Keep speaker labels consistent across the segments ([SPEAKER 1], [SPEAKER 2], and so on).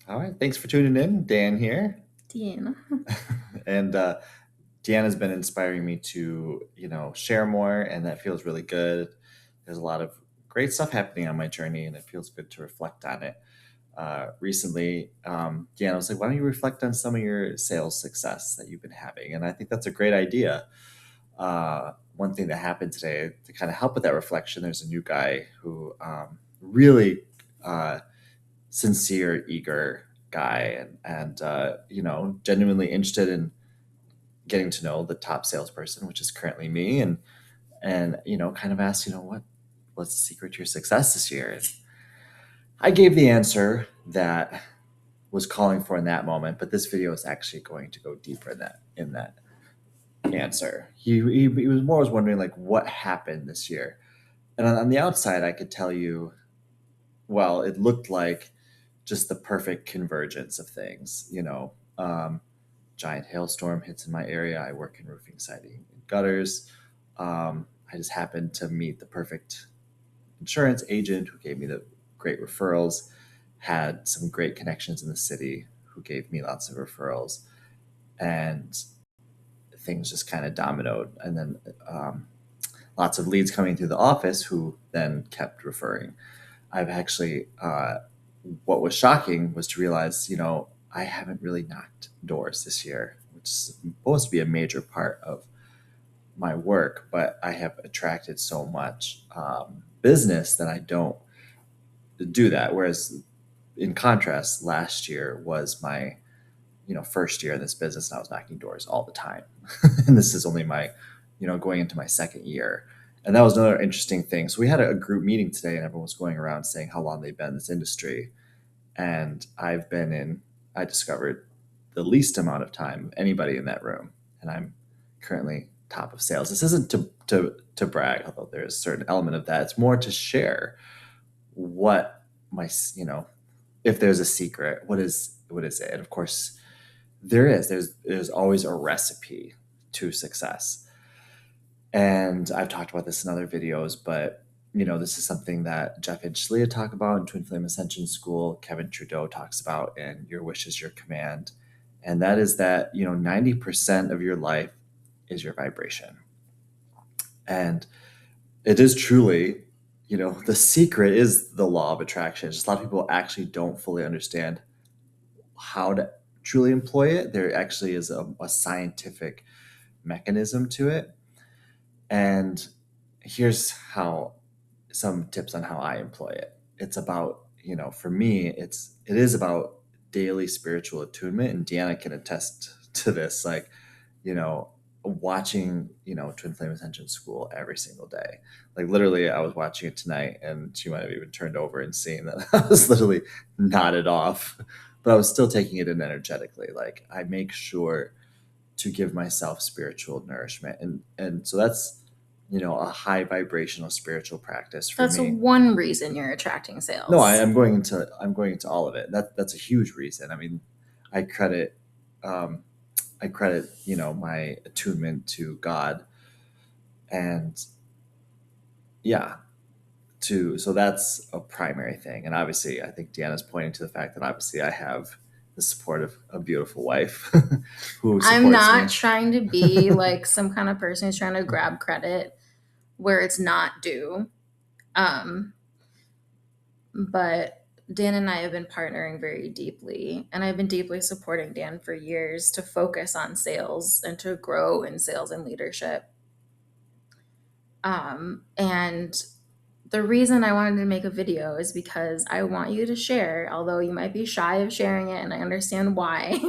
[SPEAKER 1] All right. Thanks for tuning in. Dan here.
[SPEAKER 2] Deanna.
[SPEAKER 1] And Deanna's been inspiring me to, share more, and that feels really good. There's a lot of great stuff happening on my journey, and it feels good to reflect on it. Recently, Deanna was like, why don't you reflect on some of your sales success that you've been having? And I think that's a great idea. One thing that happened today to kind of help with that reflection, there's a new guy who really sincere, eager guy, and genuinely interested in getting to know the top salesperson, which is currently me, and kind of asked, what's the secret to your success this year? And I gave the answer that was calling for in that moment, but this video is actually going to go deeper in that answer. He was more was wondering like what happened this year, and on the outside, I could tell you, well, it looked like just the perfect convergence of things. Giant hailstorm hits in my area. I work in roofing, siding, and gutters. I just happened to meet the perfect insurance agent who gave me the great referrals, had some great connections in the city who gave me lots of referrals, and things just kind of dominoed. And then lots of leads coming through the office who then kept referring. I've actually, what was shocking was to realize, I haven't really knocked doors this year, which is supposed to be a major part of my work, but I have attracted so much business that I don't do that. Whereas, in contrast, last year was my first year in this business, and I was knocking doors all the time. And this is only my going into my second year. And that was another interesting thing. So we had a group meeting today, and everyone was going around saying how long they've been in this industry. And I discovered the least amount of time of anybody in that room. And I'm currently top of sales. This isn't to brag, although there's a certain element of that. It's more to share what if there's a secret, what is it? And of course, there's always a recipe to success. And I've talked about this in other videos, but this is something that Jeff Edgelia talk about in Twin Flame Ascension School. Kevin Trudeau talks about in Your Wish is Your Command. And that is that, 90% of your life is your vibration. And it is truly, the secret is the law of attraction. Just a lot of people actually don't fully understand how to truly employ it. There actually is a scientific mechanism to it. And here's how some tips on how I employ it. It's about, for me, it is about daily spiritual attunement. And Deanna can attest to this, like, you know, watching, Twin Flame Ascension School every single day. Like literally I was watching it tonight and she might have even turned over and seen that I was literally nodded off, but I was still taking it in energetically. Like I make sure to give myself spiritual nourishment. And so that's, a high vibrational spiritual practice for
[SPEAKER 2] That's
[SPEAKER 1] me.
[SPEAKER 2] one reason you're attracting
[SPEAKER 1] No,
[SPEAKER 2] sales.
[SPEAKER 1] I'm going into all of it. That's a huge reason. I mean, I credit um, my attunement to God, and yeah, to so that's a primary thing. And obviously, I think Deanna's pointing to the fact that obviously I have the support of a beautiful wife who
[SPEAKER 2] I'm
[SPEAKER 1] supports
[SPEAKER 2] not
[SPEAKER 1] me.
[SPEAKER 2] trying to be like some kind of person who's trying to grab credit where it's not due. Um, but Dan and I have been partnering very deeply, and I've been deeply supporting Dan for years to focus on sales and to grow in sales and leadership. And the reason I wanted to make a video is because I want you to share, although you might be shy of sharing it, and I understand why.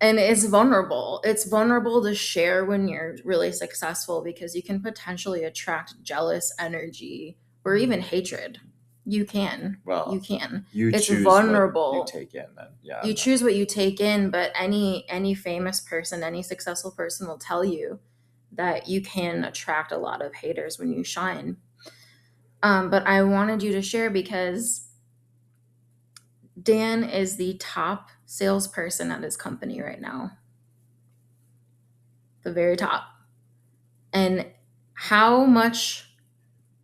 [SPEAKER 2] And it's vulnerable. It's vulnerable to share when you're really successful because you can potentially attract jealous energy or even hatred. You can. You
[SPEAKER 1] Well,
[SPEAKER 2] can.
[SPEAKER 1] you
[SPEAKER 2] It's
[SPEAKER 1] choose what you
[SPEAKER 2] vulnerable.
[SPEAKER 1] take in, then yeah,
[SPEAKER 2] You
[SPEAKER 1] I'm not.
[SPEAKER 2] choose what you take in, but any famous person, any successful person will tell you that you can attract a lot of haters when you shine. But I wanted you to share because Dan is the top salesperson at his company right now, the very top. And how much,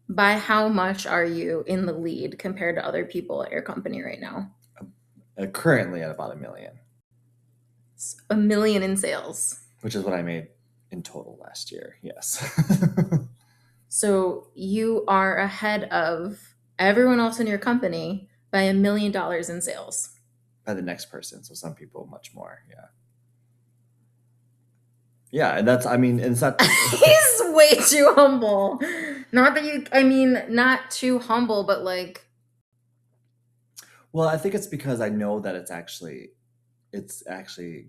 [SPEAKER 2] by how much are you in the lead compared to other people at your company right now?
[SPEAKER 1] Currently at about 1 million,
[SPEAKER 2] It's $1 million in sales.
[SPEAKER 1] which is what I made in total last year. Yes.
[SPEAKER 2] So you are ahead of everyone else in your company by $1 million in sales.
[SPEAKER 1] By the next person. So some people much more. Yeah. Yeah. And that's, I mean, and it's not,
[SPEAKER 2] He's way too humble. Not that you, I mean, not too humble, but like,
[SPEAKER 1] well, I think it's because I know that it's actually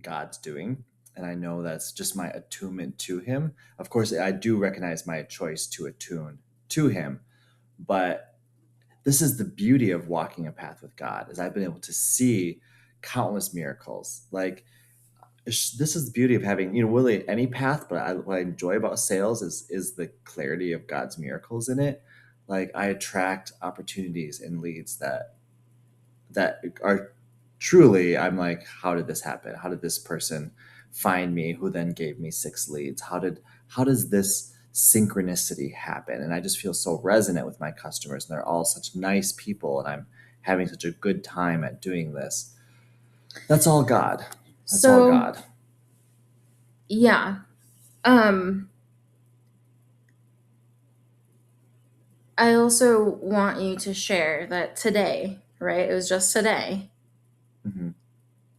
[SPEAKER 1] God's doing. And I know that's just my attunement to him. Of course, I do recognize my choice to attune to him, but this is the beauty of walking a path with God is I've been able to see countless miracles. Like this is the beauty of having, really any path, but what I enjoy about sales is the clarity of God's miracles in it. Like I attract opportunities and leads that are truly, I'm like, how did this happen? How did this person find me who then gave me 6 leads? How does this synchronicity happen? And I just feel so resonant with my customers, and they're all such nice people, and I'm having such a good time at doing this. That's all God. That's all
[SPEAKER 2] so
[SPEAKER 1] God.
[SPEAKER 2] yeah. I also want you to share that today, right? It was just today.
[SPEAKER 1] Hmm.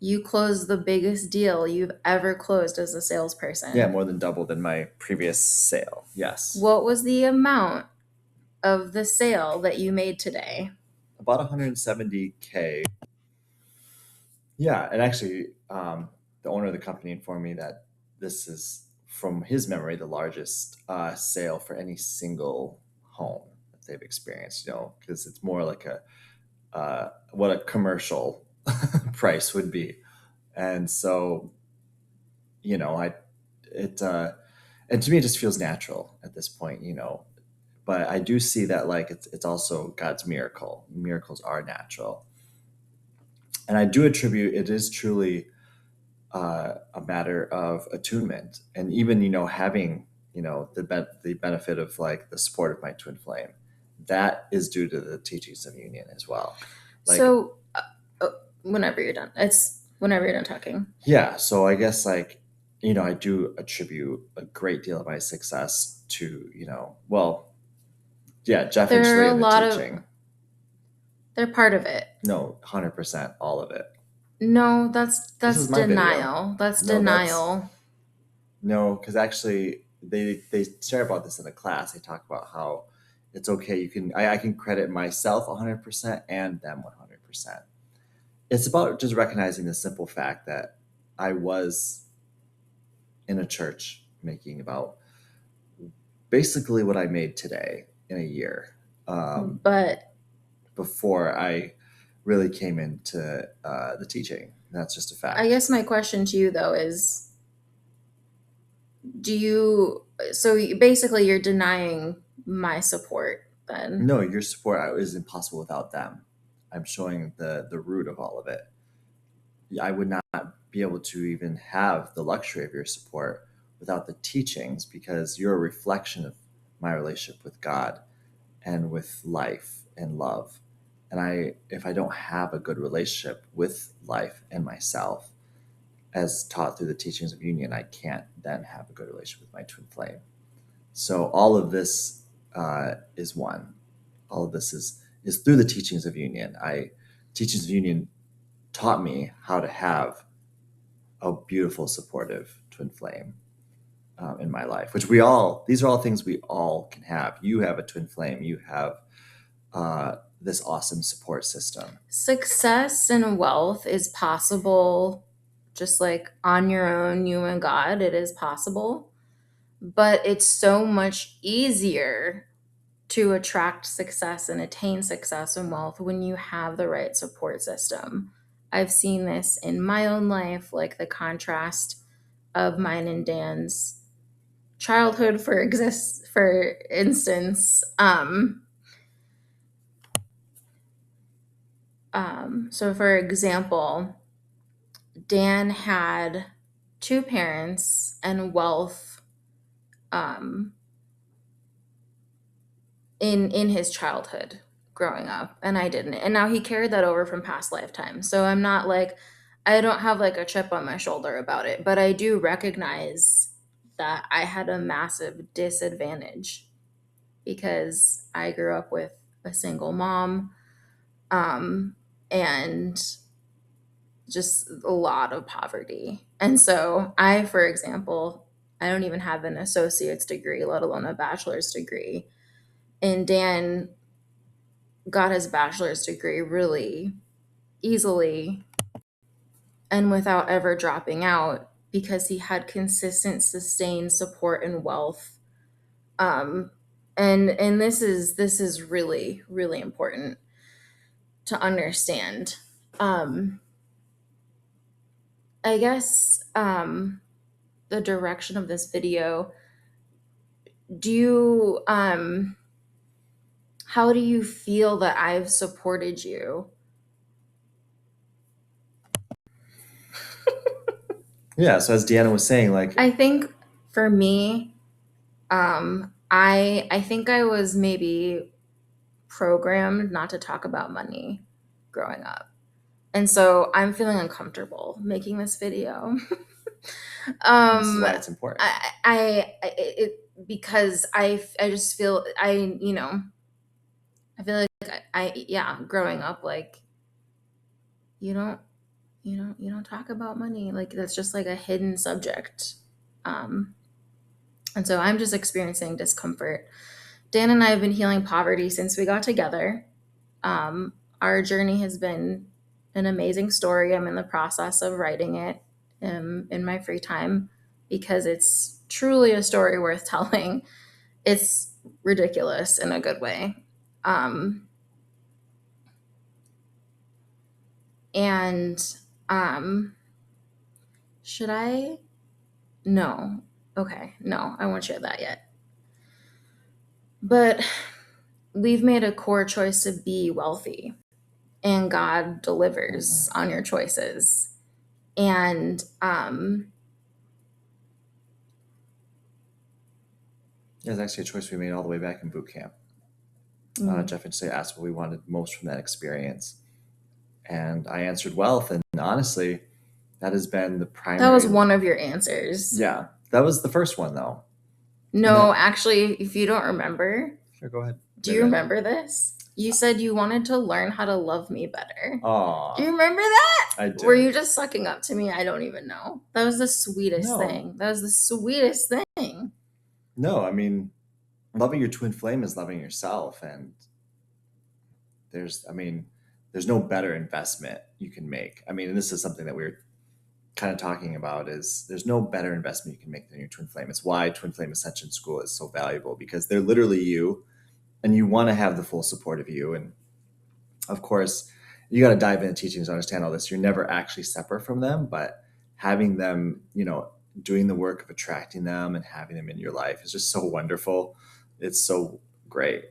[SPEAKER 2] You closed the biggest deal you've ever closed as a salesperson.
[SPEAKER 1] Yeah, more than double than my previous sale. Yes.
[SPEAKER 2] What was the amount of the sale that you made today?
[SPEAKER 1] About 170K. Yeah, and actually, the owner of the company informed me that this is, from his memory, the largest sale for any single home that they've experienced. Because it's more like what a commercial price would be, and so I it and to me it just feels natural at this point. But I do see that like it's also God's miracle. Miracles are natural, and I do attribute it is truly a matter of attunement, and even having the benefit of like the support of my twin flame, that is due to the teachings of union as well. Like
[SPEAKER 2] So, whenever you're done, it's whenever you're done talking.
[SPEAKER 1] yeah, so I guess like I do attribute a great deal of my success to well, yeah, Jeff and
[SPEAKER 2] There are
[SPEAKER 1] Shalay
[SPEAKER 2] a
[SPEAKER 1] and the
[SPEAKER 2] lot of,
[SPEAKER 1] teaching.
[SPEAKER 2] they're part of it.
[SPEAKER 1] No, 100%, all of it.
[SPEAKER 2] No,
[SPEAKER 1] This
[SPEAKER 2] that's
[SPEAKER 1] is my video.
[SPEAKER 2] denial. That's
[SPEAKER 1] No,
[SPEAKER 2] denial.
[SPEAKER 1] No, because actually they share about this in the class. They talk about how it's okay. I can credit myself 100% and them 100%. It's about just recognizing the simple fact that I was in a church making about basically what I made today in a year,
[SPEAKER 2] But
[SPEAKER 1] before I really came into the teaching. That's just a fact.
[SPEAKER 2] I guess my question to you though is, basically you're denying my support then.
[SPEAKER 1] No, your support is impossible without them. I'm showing the root of all of it. I would not be able to even have the luxury of your support without the teachings, because you're a reflection of my relationship with God and with life and love. And if I don't have a good relationship with life and myself, as taught through the teachings of union, I can't then have a good relationship with my twin flame. So all of this is one. All of this is through the teachings of union. Teachings of union taught me how to have a beautiful, supportive twin flame in my life, which these are all things we all can have. You have a twin flame. You have this awesome support system.
[SPEAKER 2] Success and wealth is possible, just like on your own, you and God, it is possible. But it's so much easier to attract success and attain success and wealth when you have the right support system. I've seen this in my own life, like the contrast of mine and Dan's childhood, for instance. So for example, Dan had two parents and wealth in his childhood growing up, and I didn't. And now he carried that over from past lifetimes. So I'm not like, I don't have like a chip on my shoulder about it, but I do recognize that I had a massive disadvantage because I grew up with a single mom, um, and just a lot of poverty. And so I, for example, I don't even have an associate's degree, let alone a bachelor's degree. And Dan got his bachelor's degree really easily and without ever dropping out because he had consistent, sustained support and wealth. Um, and this is really really important to understand. Um, I guess the direction of this video. Do you how do you feel that I've supported you?
[SPEAKER 1] Yeah. So as Deanna was saying, like,
[SPEAKER 2] I think for me, I think I was maybe programmed not to talk about money growing up. And so I'm feeling uncomfortable making this video.
[SPEAKER 1] this is
[SPEAKER 2] um
[SPEAKER 1] why it's important.
[SPEAKER 2] because I just feel I feel like yeah, growing up, like, you don't you don't talk about money, like that's just like a hidden subject. um and so I'm just experiencing discomfort. Dan and I have been healing poverty since we got together. Our journey has been an amazing story. I'm in the process of writing it in my free time because it's truly a story worth telling. It's ridiculous in a good way. Um, and should I? No. Okay. No, I won't share that yet. But we've made a core choice to be wealthy, and God delivers on your choices. And
[SPEAKER 1] Yeah, it's actually a choice we made all the way back in boot camp. Jeff and Jay asked what we wanted most from that experience, and I answered wealth. And honestly, that has been the primary.
[SPEAKER 2] that was one of your answers.
[SPEAKER 1] Yeah, that was the first one though.
[SPEAKER 2] No, actually, if you don't remember,
[SPEAKER 1] Sure, go ahead.
[SPEAKER 2] do you remember this? You said you wanted to learn how to love me better.
[SPEAKER 1] Oh,
[SPEAKER 2] Do you remember that?
[SPEAKER 1] I do.
[SPEAKER 2] Were you just sucking up to me? I don't even know. That was the sweetest thing. That was the sweetest thing.
[SPEAKER 1] No, I mean, loving your twin flame is loving yourself, and there's no better investment you can make. I mean, and this is something that we're kind of talking about, is there's no better investment you can make than your twin flame. It's why Twin Flame Ascension School is so valuable, because they're literally you, and you want to have the full support of you. And of course, you got to dive into teachings to understand all this. You're never actually separate from them, but having them, doing the work of attracting them and having them in your life is just so wonderful. It's so great,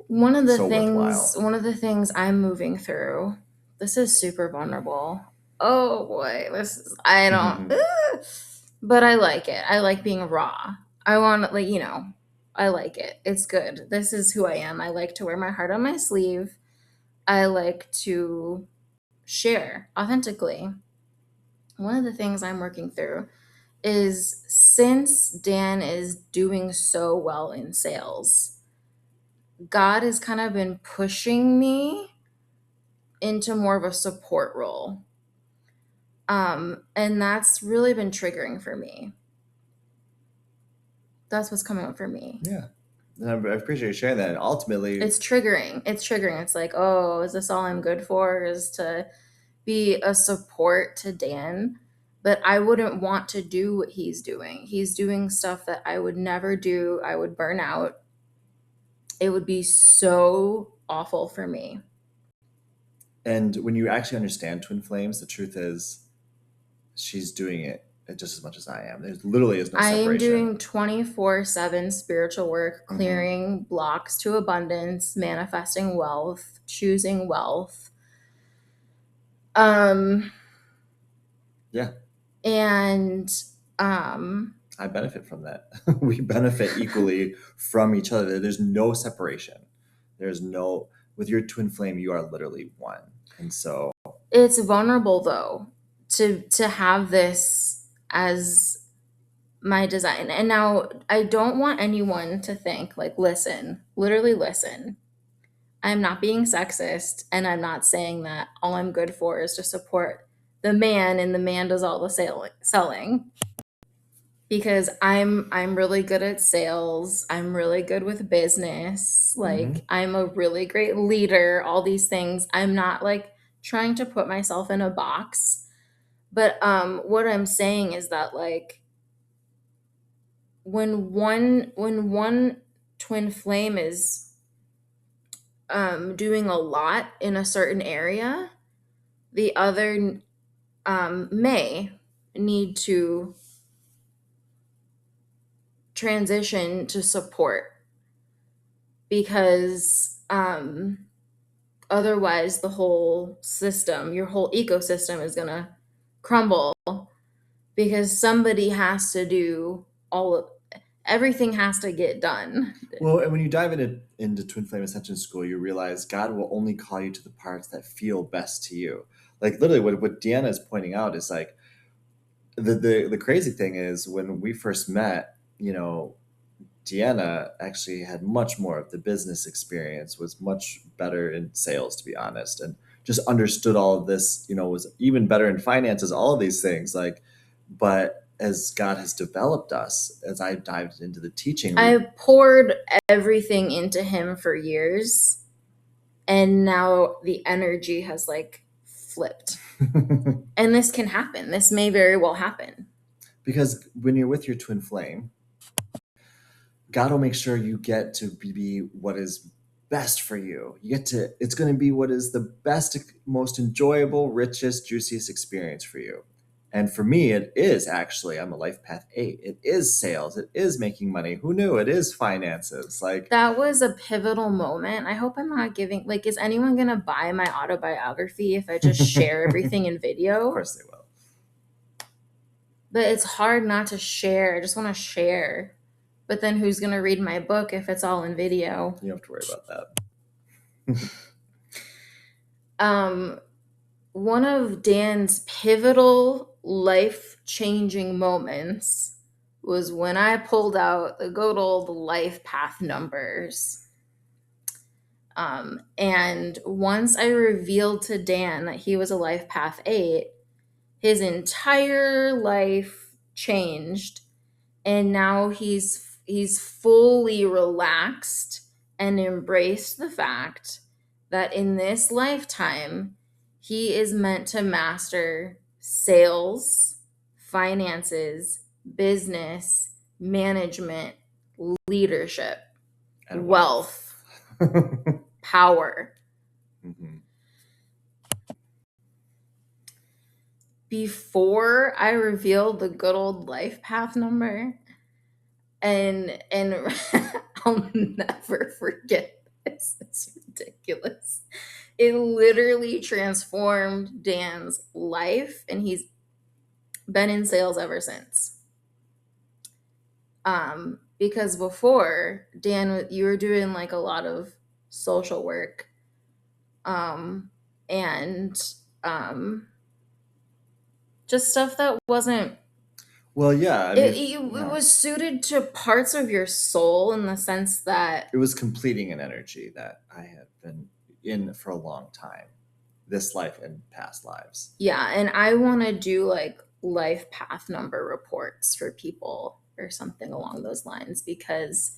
[SPEAKER 2] One of the
[SPEAKER 1] so
[SPEAKER 2] things
[SPEAKER 1] worthwhile.
[SPEAKER 2] one of the things I'm moving through, this is super vulnerable. Oh boy, I don't but I like it. I like being raw. I want, like, I like it. It's good. This is who I am. I like to wear my heart on my sleeve. I like to share authentically. One of the things I'm working through is, since Dan is doing so well in sales, God has kind of been pushing me into more of a support role. And that's really been triggering for me. That's what's coming up for me.
[SPEAKER 1] Yeah. And I appreciate you sharing that. And ultimately,
[SPEAKER 2] It's triggering. It's like, oh, is this all I'm good for? Is to be a support to Dan? But I wouldn't want to do what he's doing. He's doing stuff that I would never do. I would burn out. It would be so awful for me.
[SPEAKER 1] And when you actually understand twin flames, the truth is she's doing it just as much as I am. There literally is no separation.
[SPEAKER 2] I am doing 24/7 spiritual work, clearing blocks to abundance, manifesting wealth, choosing wealth.
[SPEAKER 1] Yeah.
[SPEAKER 2] And
[SPEAKER 1] I benefit from that. We benefit equally from each other. There's no separation. There's no with your twin flame, you are literally one. And so,
[SPEAKER 2] It's vulnerable though to have this as my design. And now I don't want anyone to think like, listen, literally listen. I'm not being sexist and I'm not saying that all I'm good for is to support the man and the man does all the selling, because I'm really good at sales. I'm really good with business. Like I'm a really great leader, all these things. I'm not like trying to put myself in a box. But what I'm saying is that like when one twin flame is doing a lot in a certain area, the other may need to transition to support, because otherwise the whole system, your whole ecosystem is going to crumble, because somebody has to do all of everything has to get done.
[SPEAKER 1] well, and when you dive into Twin Flame Ascension School, you realize God will only call you to the parts that feel best to you. Like literally, what Deanna is pointing out is like the crazy thing is when we first met, Deanna actually had much more of the business experience, was much better in sales, to be honest, and just understood all of this, was even better in finances, all of these things. Like, but as God has developed us, as I dived into the teaching,
[SPEAKER 2] I poured everything into him for years, and now the energy has like flipped. And this can happen. This may very well happen.
[SPEAKER 1] because when you're with your twin flame, God will make sure you get to be what is best for you. It's going to be what is the best, most enjoyable, richest, juiciest experience for you. And for me, it is actually, I'm a life path 8. It is sales. It is making money. Who knew? It is finances. Like,
[SPEAKER 2] That was a pivotal moment. I hope I'm not giving, like, is anyone going to buy my autobiography if I just share everything in video?
[SPEAKER 1] Of course they will.
[SPEAKER 2] But it's hard not to share. I just want to share. But then who's going to read my book if it's all in video?
[SPEAKER 1] You don't have to worry about that.
[SPEAKER 2] One of Dan's pivotal life-changing moments was when I pulled out the good old life path numbers. And once I revealed to Dan that he was a life path 8, his entire life changed, and now he's fully relaxed and embraced the fact that in this lifetime he is meant to master sales, finances, business, management, leadership,
[SPEAKER 1] And
[SPEAKER 2] wealth, power.
[SPEAKER 1] Mhm.
[SPEAKER 2] Before I revealed the good old life path number, and I'll never forget this. It's ridiculous. It literally transformed Dan's life, and he's been in sales ever since. Because before, Dan, you were doing like a lot of social work, and just stuff that wasn't.
[SPEAKER 1] Well, yeah. I mean,
[SPEAKER 2] It was suited to parts of your soul in the sense that
[SPEAKER 1] it was completing an energy that I have been in for a long time, this life and past lives.
[SPEAKER 2] yeah, and I want to do like life path number reports for people or something along those lines, because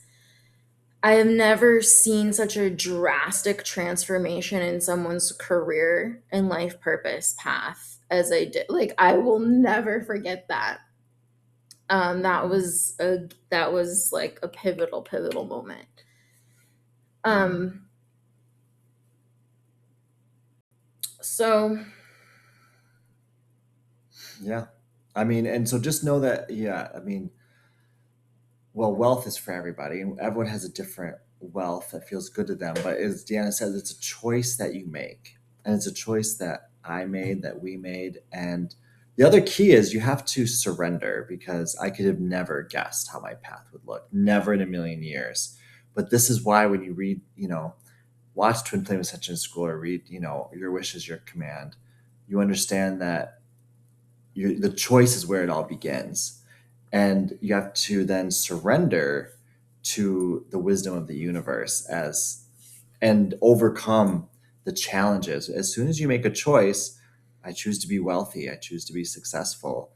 [SPEAKER 2] I have never seen such a drastic transformation in someone's career and life purpose path as I did. Like I will never forget that. That was like a pivotal moment. So
[SPEAKER 1] Yeah. I mean, and so just know that, yeah, I mean, well, wealth is for everybody, and everyone has a different wealth that feels good to them. But as Deanna says, it's a choice that you make, and it's a choice that I made, that we made. And the other key is you have to surrender, because I could have never guessed how my path would look, never in a million years. But this is why when you read, watch Twin Flame Ascension School or read, Your Wish is Your Command, you understand that the choice is where it all begins. And you have to then surrender to the wisdom of the universe and overcome the challenges. As soon as you make a choice, I choose to be wealthy, I choose to be successful,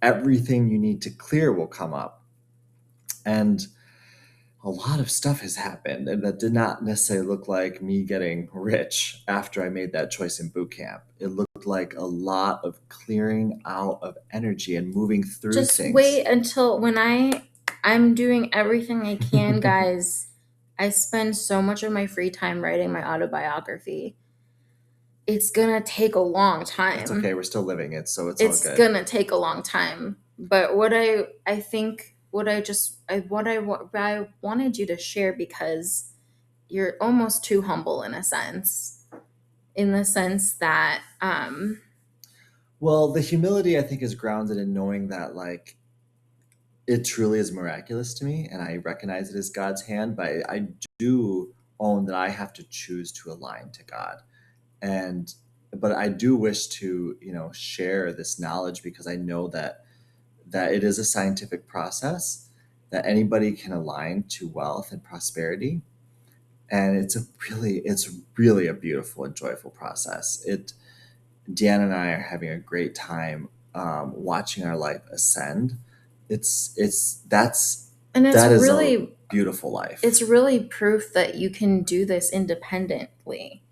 [SPEAKER 1] everything you need to clear will come up. And a lot of stuff has happened, and that did not necessarily look like me getting rich after I made that choice in boot camp. It looked like a lot of clearing out of energy and moving through
[SPEAKER 2] Just
[SPEAKER 1] things.
[SPEAKER 2] wait until when I'm doing everything I can, guys. I spend so much of my free time writing my autobiography. It's gonna take a long time.
[SPEAKER 1] It's okay. We're still living it, so it's all
[SPEAKER 2] It's
[SPEAKER 1] good.
[SPEAKER 2] gonna take a long time. But what I think what I wanted you to share, because you're almost too humble in a sense, in the sense that
[SPEAKER 1] Well, the humility I think is grounded in knowing that like it truly is miraculous to me, and I recognize it as God's hand. But I do own that I have to choose to align to God, and but I do wish to share this knowledge because I know that it is a scientific process that anybody can align to wealth and prosperity, and it's really a beautiful and joyful process. Deanna and I are having a great time watching our life ascend.
[SPEAKER 2] and it's
[SPEAKER 1] That is
[SPEAKER 2] really
[SPEAKER 1] a beautiful life.
[SPEAKER 2] it's really proof that you can do this independently.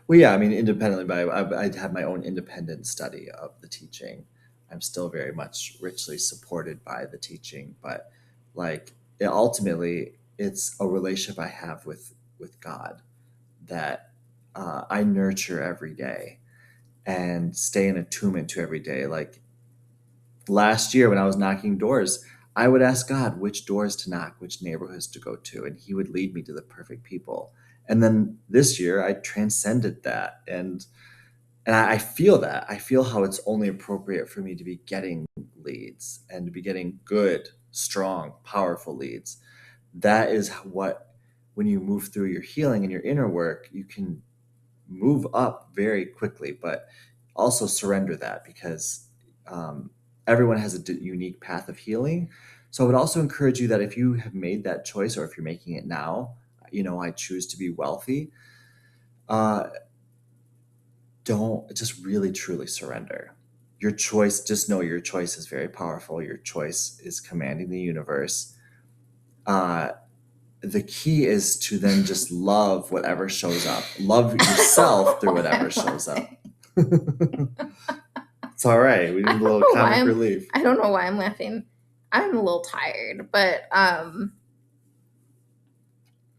[SPEAKER 1] Well, yeah, I mean, independently, but I have my own independent study of the teaching. I'm still very much richly supported by the teaching, but like ultimately, it's a relationship I have with God that I nurture every day and stay in attunement to every day. Like last year when I was knocking doors, I would ask God which doors to knock, which neighborhoods to go to, and He would lead me to the perfect people. And then this year, I transcended that, and I feel that. I feel how it's only appropriate for me to be getting leads and to be getting good, strong, powerful leads. That is what, when you move through your healing and your inner work, you can move up very quickly, but also surrender that because um, everyone has a unique path of healing. So I would also encourage you that if you have made that choice or if you're making it now, I choose to be wealthy. Uh, don't just really truly surrender. Your choice, just know your choice is very powerful. Your choice is commanding the universe. Uh, the key is to then just love whatever shows up. Love yourself through whatever shows up. It's all right. We need a little comic relief.
[SPEAKER 2] I don't know why I'm laughing. I'm a little tired, but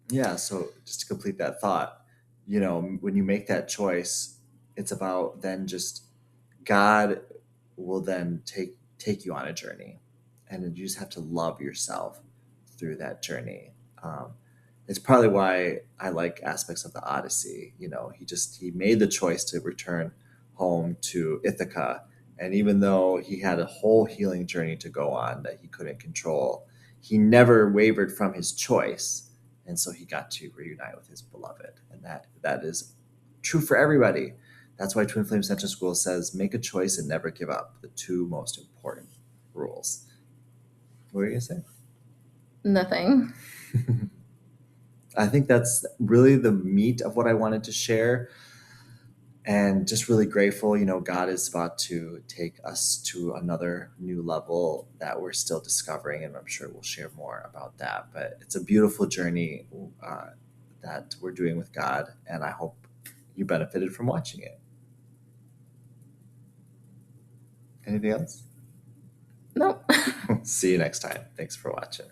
[SPEAKER 1] Yeah, so just to complete that thought, when you make that choice, it's about then just God will then take you on a journey, and then you just have to love yourself through that journey. Um, it's probably why I like aspects of the Odyssey. He made the choice to return home to Ithaca, and even though he had a whole healing journey to go on that he couldn't control, he never wavered from his choice, and so he got to reunite with his beloved, and that is true for everybody. That's why Twin Flame Ascension School says make a choice and never give up. The two most important rules. What were you gonna say?
[SPEAKER 2] nothing.
[SPEAKER 1] I think that's really the meat of what I wanted to share. And just really grateful, God is about to take us to another new level that we're still discovering, and I'm sure we'll share more about that. But it's a beautiful journey that we're doing with God, and I hope you benefited from watching it. Anything else?
[SPEAKER 2] Nope.
[SPEAKER 1] See you next time. Thanks for watching.